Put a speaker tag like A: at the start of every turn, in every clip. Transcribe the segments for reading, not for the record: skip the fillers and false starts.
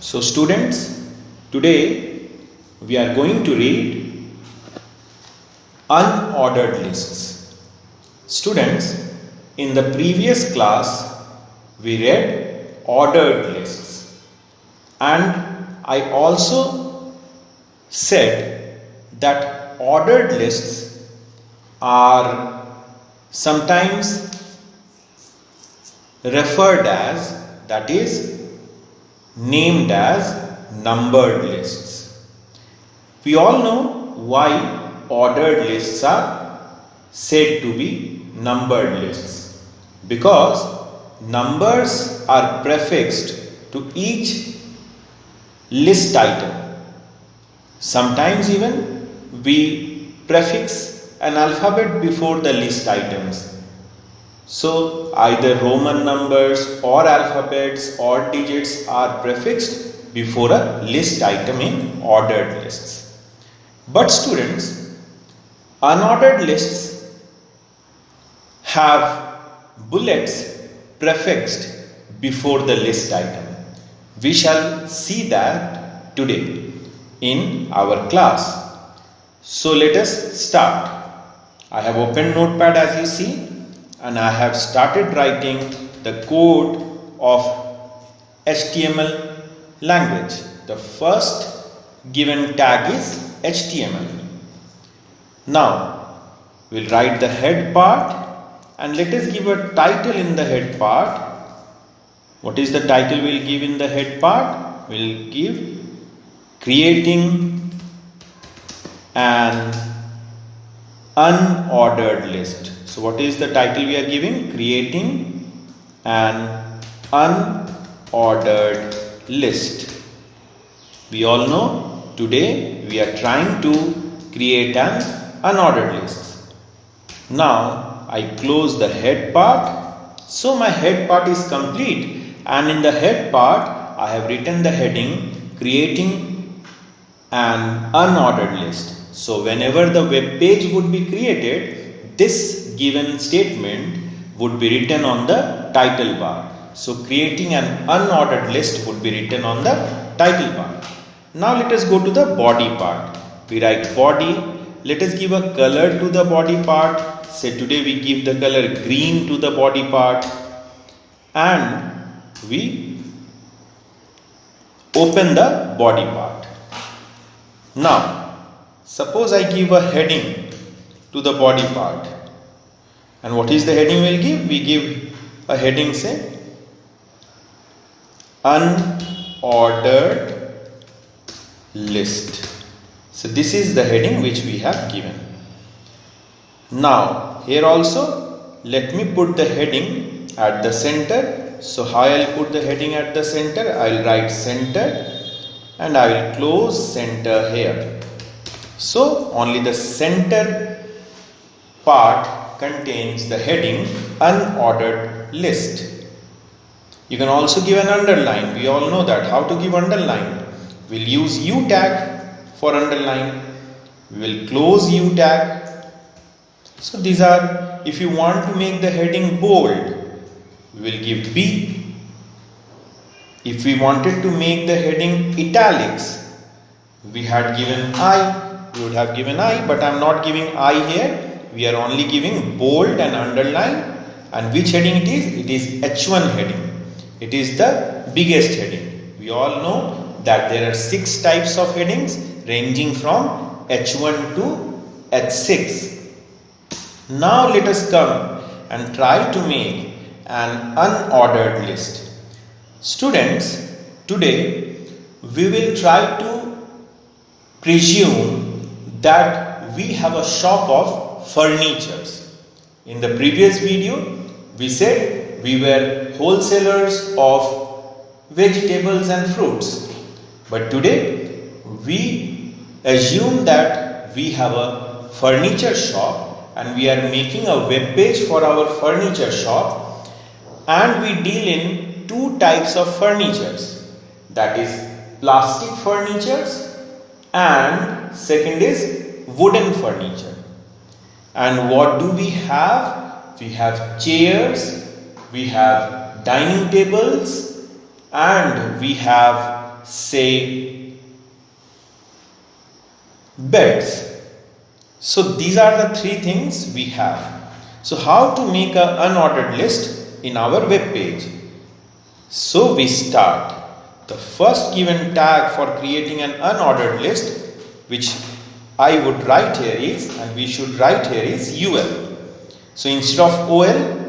A: So students, today we are going to read unordered lists. Students, in the previous class we read ordered lists, and I also said that ordered lists are sometimes referred as, that is named as, numbered lists. We all know why ordered lists are said to be numbered lists, because numbers are prefixed to each list item. Sometimes even we prefix an alphabet before the list items. So either Roman numbers or alphabets or digits are prefixed before a list item in ordered lists. But students, unordered lists have bullets prefixed before the list item. We shall see that today in our class. So let us start. I have opened Notepad as you see, and I have started writing the code of HTML language. The first given tag is HTML. Now we'll write the head part, and let us give a title in the head part. What is the title we'll give in the head part? We'll give creating an unordered list. So what is the title we are giving? Creating an unordered list. We all know today we are trying to create an unordered list. Now I close the head part. So my head part is complete, and in the head part I have written the heading creating an unordered list. So whenever the web page would be created, this given statement would be written on the title bar. So creating an unordered list would be written on the title bar. Now let us go to the body part. We write body. Let us give a color to the body part. Say today we give the color green to the body part, and we open the body part. Now suppose I give a heading to the body part. And what is the heading we'll give? We give a heading, say unordered list. So this is the heading which we have given. Now here also let me put the heading at the center. So how I'll put the heading at the center? I'll write center, and I will close center here. So only the center part contains the heading unordered list. You can also give an underline. We all know that how to give underline. We'll use U tag for underline. We will close U tag. So these are, if you want to make the heading bold, we will give B. If we wanted to make the heading italics, we had given I. We would have given I, but I am not giving I here. We are only giving bold and underline. And which heading it is? It is H1 heading. It is the biggest heading. We all know that there are 6 types of headings ranging from H1 to H6. Now let us come and try to make an unordered list. Students, today we will try to presume that we have a shop of furnitures. In the previous video, we said we were wholesalers of vegetables and fruits. But today, we assume that we have a furniture shop and we are making a web page for our furniture shop, and we deal in 2 types of furnitures. That is plastic furnitures, and second is wooden furniture. And what do we have? We have chairs, we have dining tables, and we have say beds. So these are the three things we have. So how to make an unordered list in our web page? So we start. The first given tag for creating an unordered list, which I would write here is, and we should write here is UL. So instead of OL,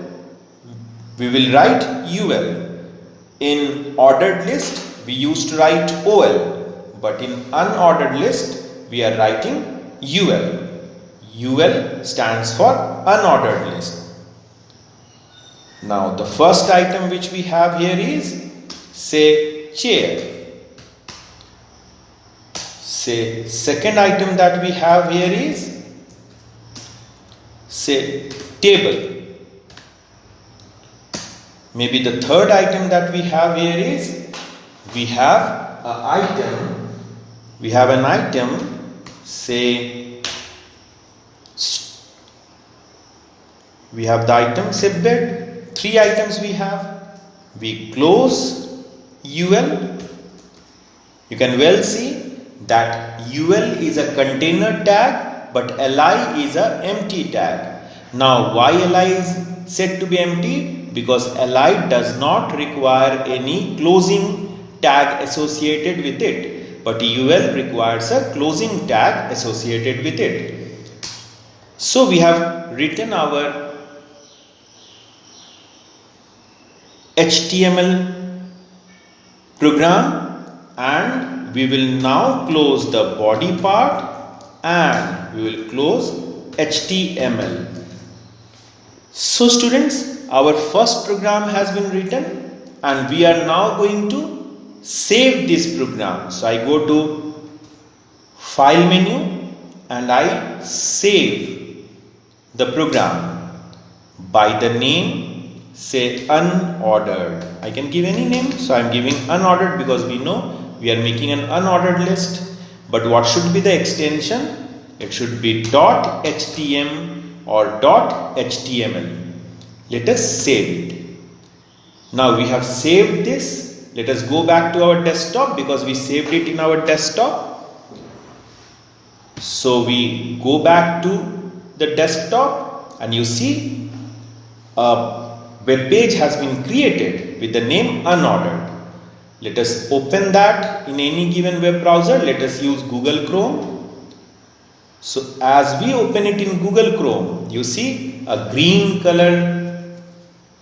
A: we will write UL. In ordered list, we used to write OL, but in unordered list, we are writing UL. UL stands for unordered list. Now the first item which we have here is, say, chair. Say, second item that we have here is, say, table. Maybe the third item that we have here is, we have an item, say, we have the item, say, bed. Three items we have. We close UL. You can well see that UL is a container tag, but li is a empty tag. Now why li is said to be empty? Because li does not require any closing tag associated with it, but UL requires a closing tag associated with it. So we have written our HTML program, and we will now close the body part and we will close HTML. So students, our first program has been written and we are now going to save this program. So I go to File menu and I save the program by the name, say, unordered. I can give any name, so I am giving unordered because we know we are making an unordered list. But what should be the extension? It should be .htm or .html. Let us save it. Now we have saved this. Let us go back to our desktop because we saved it in our desktop. So we go back to the desktop and you see a web page has been created with the name unordered. Let us open that in any given web browser. Let us use Google Chrome. So as we open it in Google Chrome, you see a green color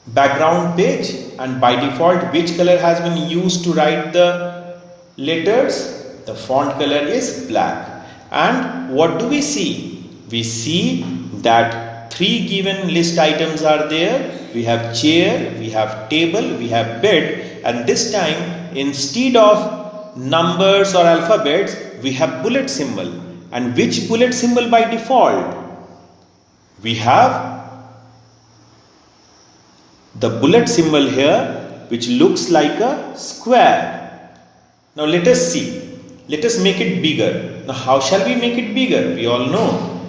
A: background page, and by default which color has been used to write the letters? The font color is black. And what do we see? We see that three given list items are there. We have chair, we have table, we have bed, and this time instead of numbers or alphabets we have bullet symbol. And which bullet symbol by default? We have the bullet symbol here which looks like a square. Now let us see. Let us make it bigger. Now how shall we make it bigger? We all know.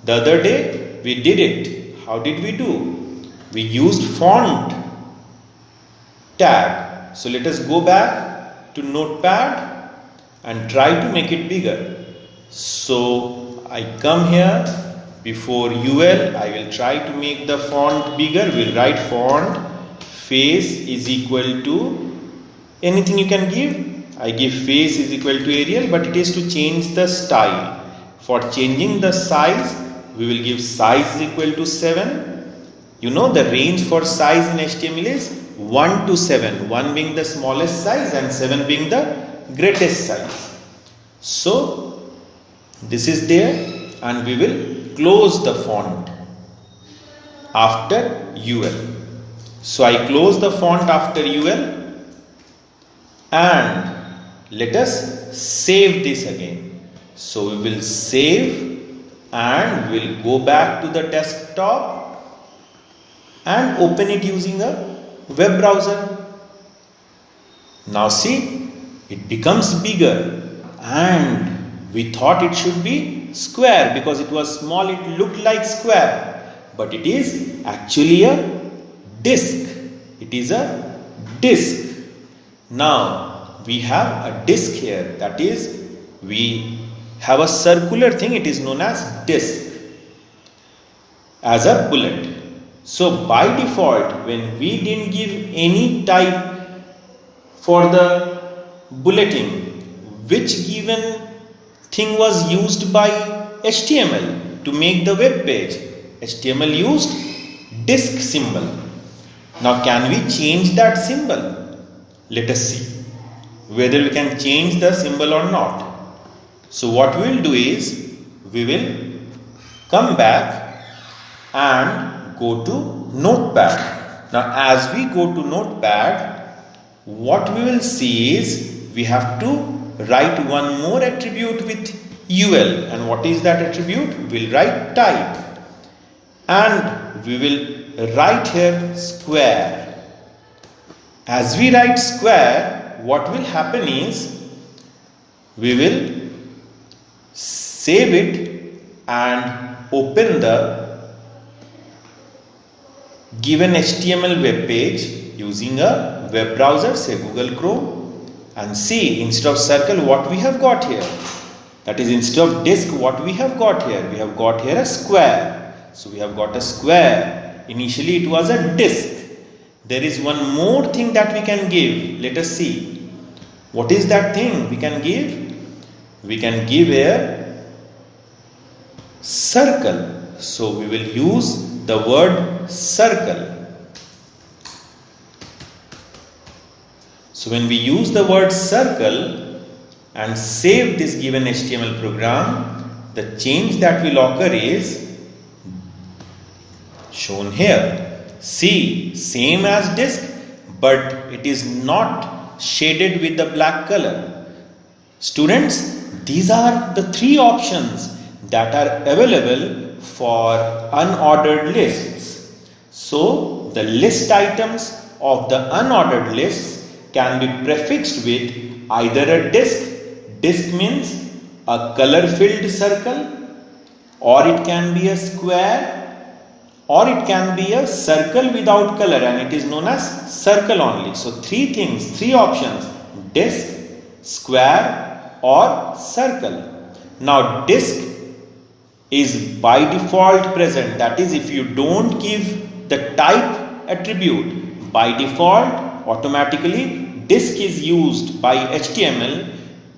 A: The other day we did it. How did we do? We used font tag. So let us go back to Notepad and try to make it bigger. So I come here, before UL I will try to make the font bigger. We will write font face is equal to anything you can give. I give face is equal to Arial, but it is to change the style. For changing the size, we will give size is equal to 7. You know the range for size in HTML is 1 to 7. 1 being the smallest size and 7 being the greatest size. So this is there, and we will close the font after UL. So I close the font after UL, and let us save this again. So we will save and we will go back to the desktop and open it using a web browser. Now see, it becomes bigger, and we thought it should be square because it was small, it looked like square, but it is actually a disk. It is a disk. Now we have a disk here, that is we have a circular thing, it is known as disk, as a bullet. So by default, when we didn't give any type for the bulleting, which given thing was used by HTML to make the web page? HTML used disk symbol. Now can we change that symbol? Let us see whether we can change the symbol or not. So what we will do is, we will come back and go to Notepad. Now as we go to Notepad, what we will see is we have to write one more attribute with UL. And what is that attribute? We will write type. And we will write here square. As we write square, what will happen is, we will save it and open the given HTML web page using a web browser, say Google Chrome, and see, instead of circle what we have got here, that is instead of disk what we have got here, we have got here a square. So we have got a square. Initially it was a disk. There is one more thing that we can give. Let us see. What is that thing we can give? We can give a circle. So we will use the word circle. So when we use the word circle and save this given HTML program, the change that will occur is shown here. See, same as disk, but it is not shaded with the black color. Students, these are the three options that are available for unordered lists. So the list items of the unordered lists can be prefixed with either a disk. Disk means a color filled circle, or it can be a square, or it can be a circle without color, and it is known as circle only. So three things, three options: disk, square or circle. Now disk is by default present, that is if you don't give the type attribute, by default automatically disk is used by HTML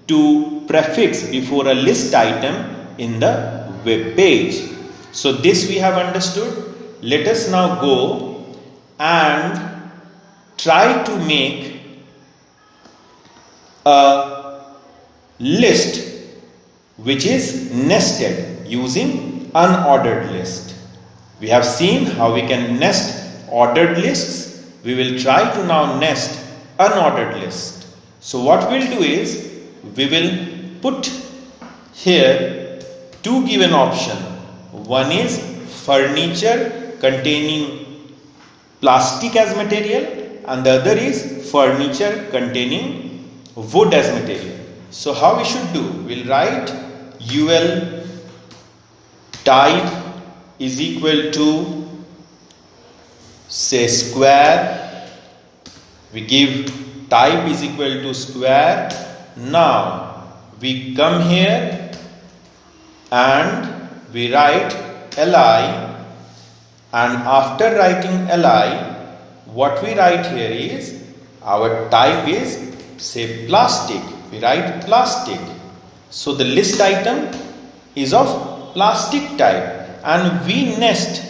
A: to prefix before a list item in the web page. So this we have understood. Let us now go and try to make a list which is nested using unordered list. We have seen how we can nest ordered lists. We will try to now nest unordered list. So what we will do is, we will put here two given options. One is furniture containing plastic as material, and the other is furniture containing wood as material. So how we should do? We will write UL type is equal to, say, square. We give type is equal to square. Now we come here and we write li, and after writing li, what we write here is, our type is, say, plastic. We write plastic. So the list item is of plastic type, and we nest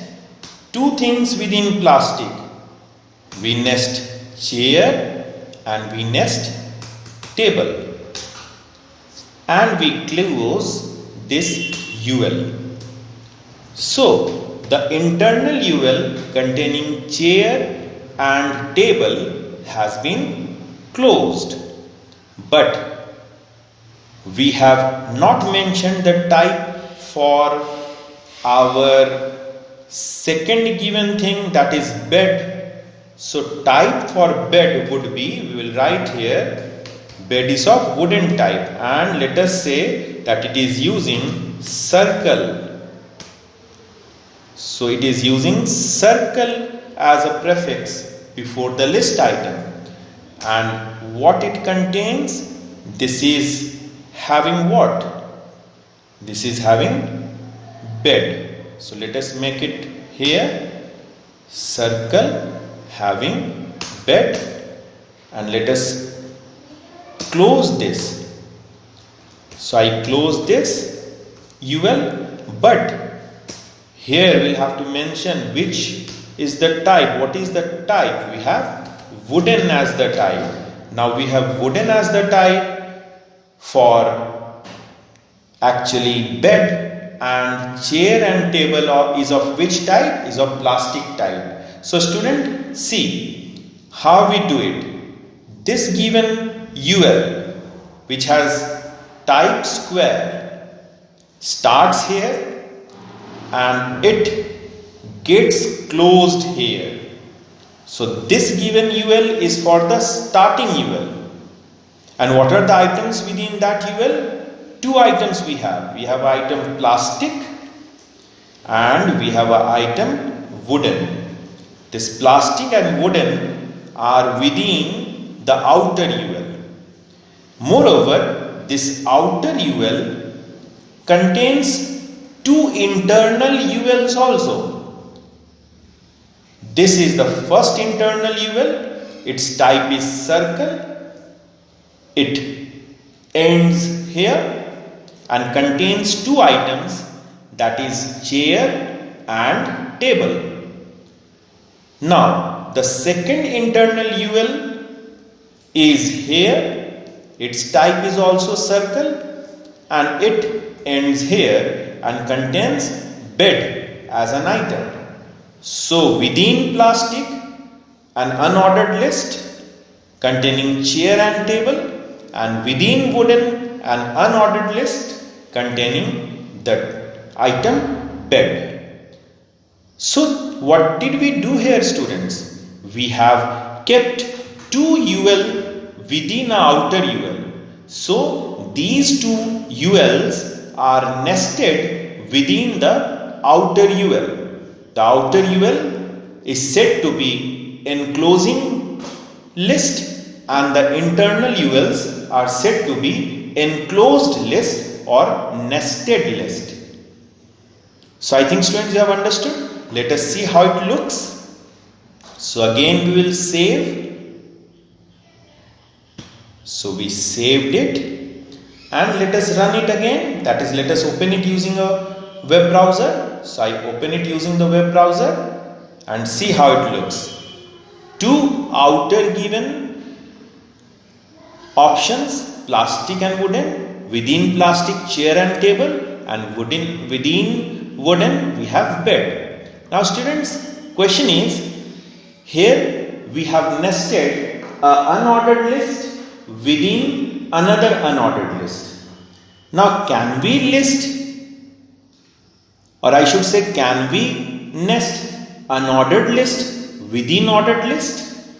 A: two things within plastic. We nest chair and we nest table, and we close this UL. So the internal UL containing chair and table has been closed, but we have not mentioned the type for our second given thing, that is bed. So type for bed would be, we will write here, bed is of wooden type, and let us say that it is using circle. So it is using circle as a prefix before the list item. and what it contains? This is having what? This is having bed. So let us make it here circle having bed, and let us close this. So I close this UL, but here we'll have to mention which is the type. What is the type? We have wooden as the type. Now we have wooden as the type for actually bed, and chair and table is of which type? Is of plastic type. So student, see how we do it. This given UL, which has type square, starts here and it gets closed here. So this given UL is for the starting UL. And what are the items within that UL? Two items we have. We have item plastic and we have an item wooden. This plastic and wooden are within the outer UL. Moreover, this outer UL contains two internal ULs also. This is the first internal UL. Its type is circle. It ends here and contains two items, that is chair and table. Now the second internal UL is here. Its type is also circle and it ends here and contains bed as an item. So within plastic, an unordered list containing chair and table, and within wooden, an unordered list containing the item bed. So what did we do here, students? We have kept two UL within outer UL. So these two ULs are nested within the outer UL. The outer UL is said to be enclosing list and the internal ULs are said to be enclosed list or nested list. So I think students you have understood. Let us see how it looks. So again we will save. So we saved it and let us run it again. That is, let us open it using a web browser. So I open it using the web browser and see how it looks. Two outer given options, plastic and wooden. Within plastic, chair and table, and within wooden we have bed. Now students, question is, here we have nested an unordered list within another unordered list. Now can we list, or I should say, can we nest unordered list within ordered list?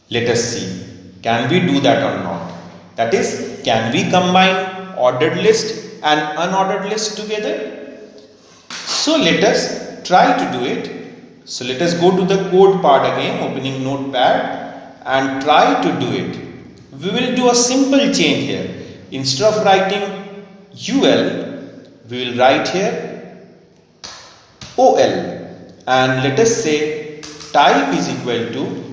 A: Let us see. Can we do that or not? That is, can we combine ordered list and unordered list together? So let us try to do it. So let us go to the code part again, opening Notepad, and try to do it. We will do a simple change here. Instead of writing UL, we will write here OL, and let us say type is equal to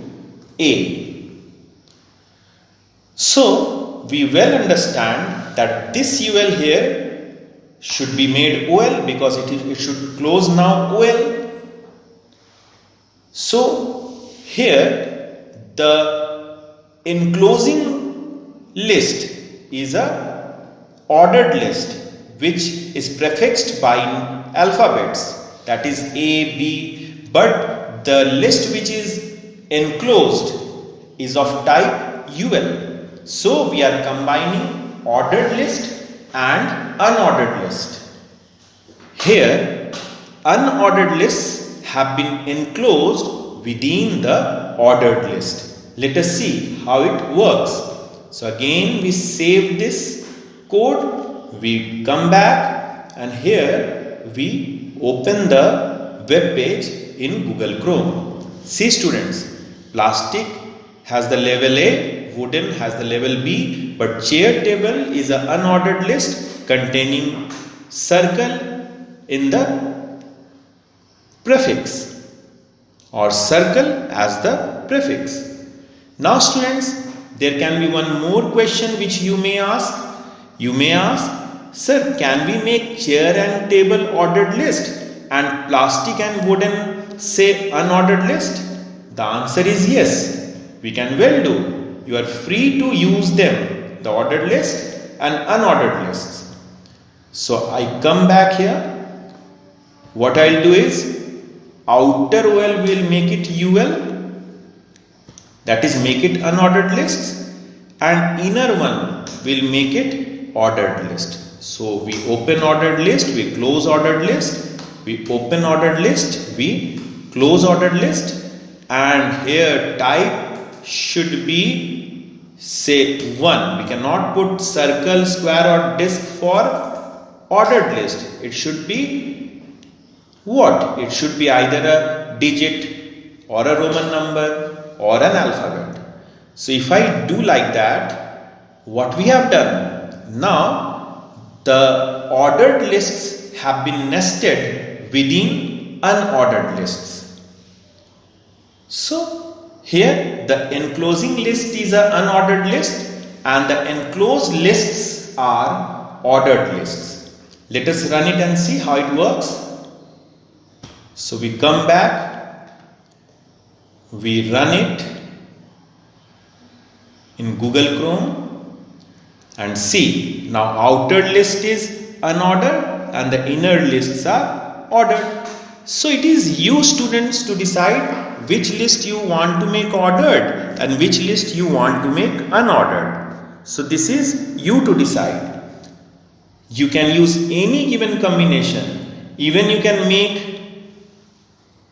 A: A. So we well understand that this UL here should be made OL because it should close now OL. So here the enclosing list is a ordered list which is prefixed by alphabets, that is A, B, but the list which is enclosed is of type UL. So we are combining ordered list and unordered list. Here unordered lists have been enclosed within the ordered list. Let us see how it works. So again we save this code, we come back, and here we open the web page in Google Chrome. See students, plastic has the level A wooden has the level B, but chair table is an unordered list containing circle in the prefix or circle as the prefix. Now students, there can be one more question which you may ask. You may ask, sir, can we make chair and table ordered list and plastic and wooden say unordered list? The answer is yes, we can well do. You are free to use them, the ordered list and unordered lists. So I come back here. What I'll do is outer OL will make it UL, that is make it unordered lists, and inner one will make it ordered list. So we open ordered list, we close ordered list, we open ordered list, we close ordered list, and here type should be say 1. We cannot put circle, square or disc for ordered list. It should be what? It should be either a digit or a Roman number or an alphabet. So if I do like that, what we have done? Now the ordered lists have been nested within unordered lists. So here the enclosing list is an unordered list and the enclosed lists are ordered lists. Let us run it and see how it works. So we come back, we run it in Google Chrome and see. Now outer list is unordered and the inner lists are ordered. So it is you students to decide which list you want to make ordered and which list you want to make unordered. So this is you to decide. You can use any given combination. Even you can make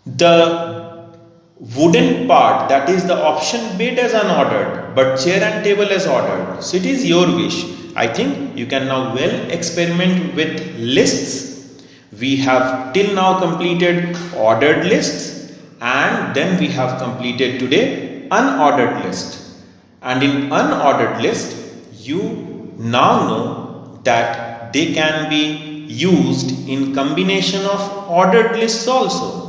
A: the wooden part, that is the option bed, as unordered, but chair and table as ordered. So it is your wish. I think you can now well experiment with lists. We have till now completed ordered lists and then we have completed today unordered list. And in unordered list, you now know that they can be used in combination of ordered lists also.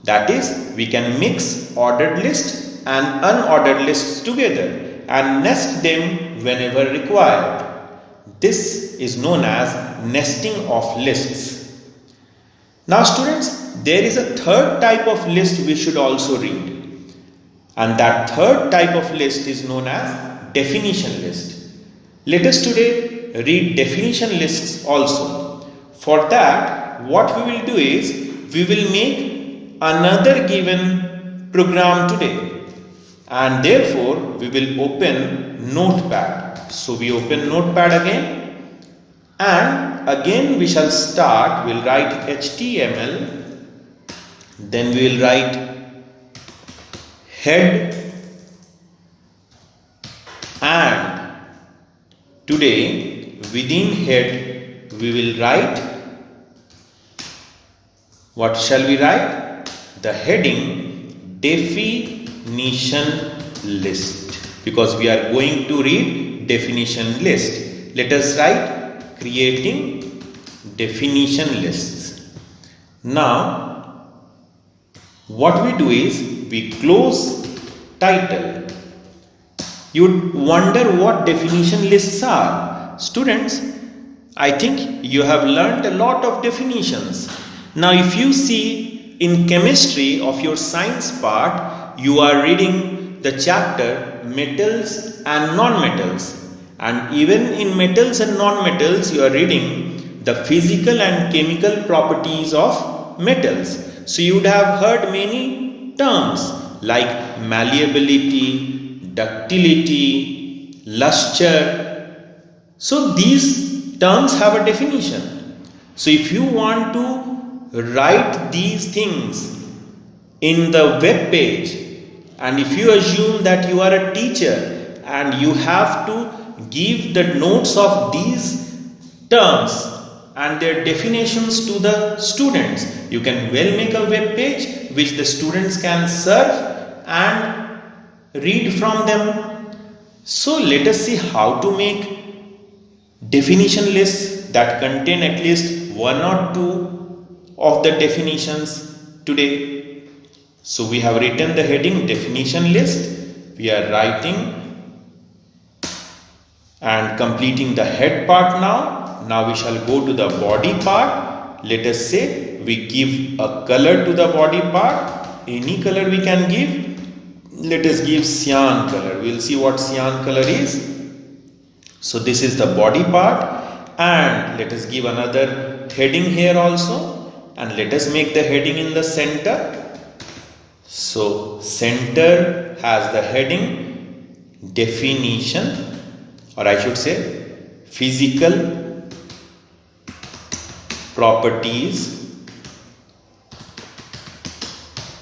A: That is, we can mix ordered list and unordered lists together and nest them whenever required. This is known as nesting of lists. Now students, there is a third type of list we should also read. And that third type of list is known as definition list. Let us today read definition lists also. For that, what we will do is, we will make another given program today and therefore we will open Notepad. So we open Notepad again and again we shall start. We'll write HTML, then we will write head, and today within head we will write, what shall we write? The heading definition list, because we are going to read definition list. Let us write creating definition lists. Now what we do is we close title. You would wonder what definition lists are. Students, I think you have learned a lot of definitions. Now if you see in chemistry of your science part, you are reading the chapter metals and non-metals, and even in metals and non-metals you are reading the physical and chemical properties of metals. So you would have heard many terms like malleability, ductility, luster. So these terms have a definition. So if you want to write these things in the web page, and if you assume that you are a teacher and you have to give the notes of these terms and their definitions to the students, you can well make a web page which the students can surf and read from them. So let us see how to make definition lists that contain at least one or two of the definitions today. So we have written the heading definition list. We are writing and completing the head part now. Now we shall go to the body part. Let us say we give a color to the body part. Any color we can give. Let us give cyan color. We will see what cyan color is. So this is the body part, and let us give another heading here also, and let us make the heading in the center. So center has the heading definition, or I should say physical properties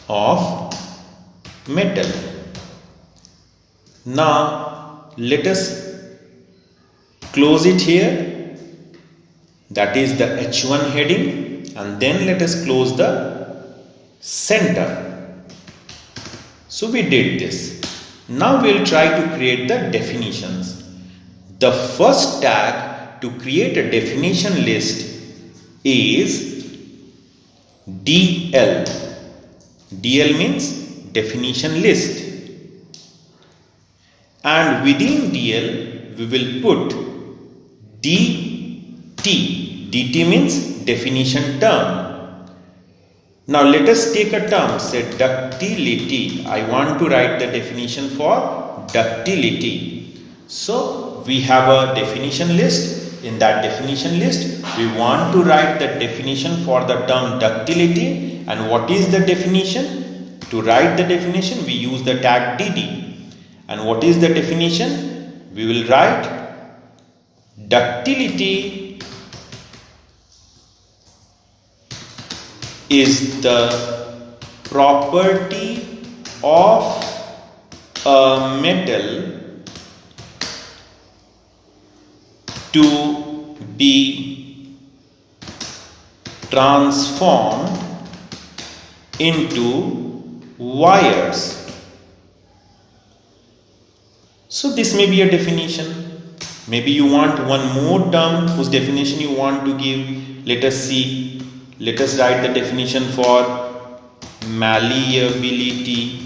A: of metal. Now let us close it here, that is the H1 heading, and then let us close the center. So we did this. Now we will try to create the definitions. The first tag to create a definition list is DL. DL means definition list, and within DL we will put DT. DT means definition term. Now let us take a term, say ductility. I want to write the definition for ductility. So we have a definition list. In that definition list, we want to write the definition for the term ductility. And what is the definition? To write the definition, we use the tag DD. And what is the definition? We will write ductility is the property of a metal to be transformed into wires. So this may be a definition. Maybe you want one more term whose definition you want to give. Let us see. Let us write the definition for malleability.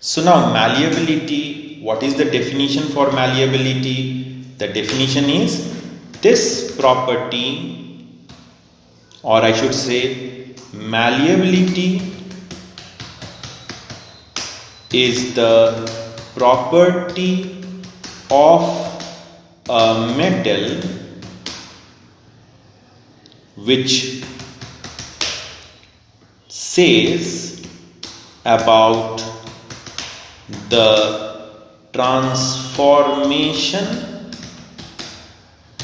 A: So now malleability, what is the definition for malleability? The definition is this property, or I should say malleability is the property of a metal which says about the transformation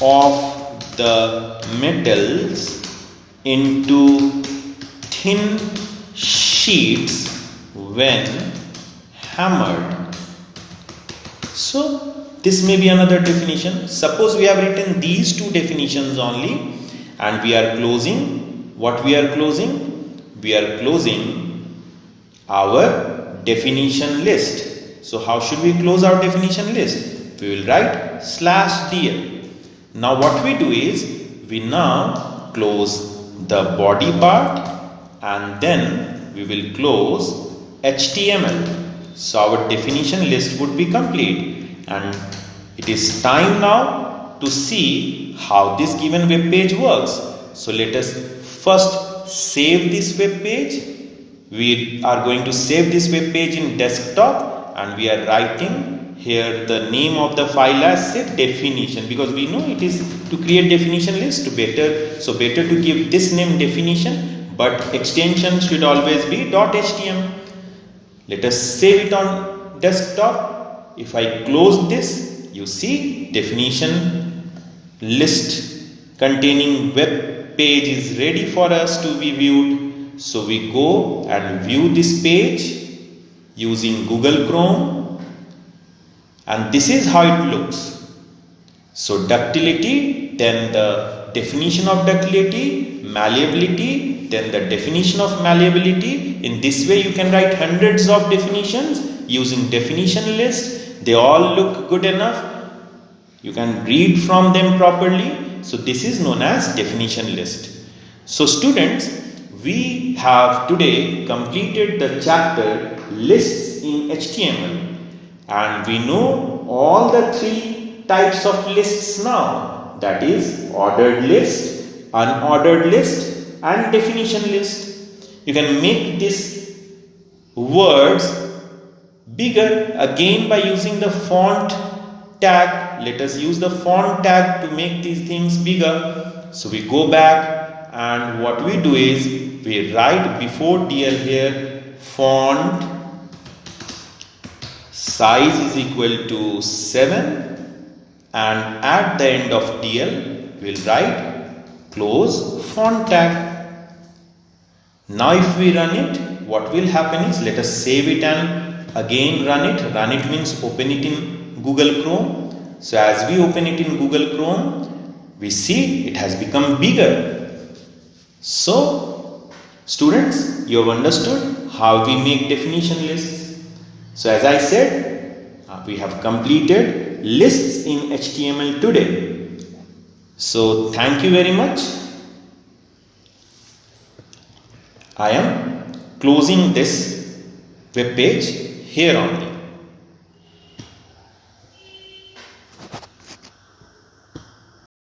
A: of the metals into thin sheets when hammered. So this may be another definition. Suppose we have written these two definitions only, and we are closing. What we are closing? We are closing our definition list. So how should we close our definition list? We will write /DL. Now what we do is, we now close the body part, and then we will close HTML. So our definition list would be complete, and it is time now to see how this given web page works. So let us first save this web page. We are going to save this web page in desktop, and we are writing here the name of the file as say definition, because we know it is to create definition list so better to give this name definition, but extension should always be .html. Let us save it on desktop. If I close this, you see definition list containing web page is ready for us to be viewed. So we go and view this page using Google Chrome, and this is how it looks. So ductility, then the definition of ductility, malleability, then the definition of malleability. In this way you can write hundreds of definitions using definition list. They all look good enough. You can read from them properly. So this is known as definition list. So students, we have today completed the chapter lists in HTML, and we know all the three types of lists now, that is ordered list, unordered list and definition list. You can make these words bigger again by using the font tag. Let us use the font tag to make these things bigger. So we go back, and what we do is we write before DL here font size is equal to 7, and at the end of DL we will write close font tag. Now if we run it, what will happen is, let us save it and again run it. Run it means open it in Google Chrome. So as we open it in Google Chrome, we see it has become bigger. So students, you have understood how we make definition lists. So as I said, we have completed lists in HTML today. So thank you very much. I am closing this web page here only.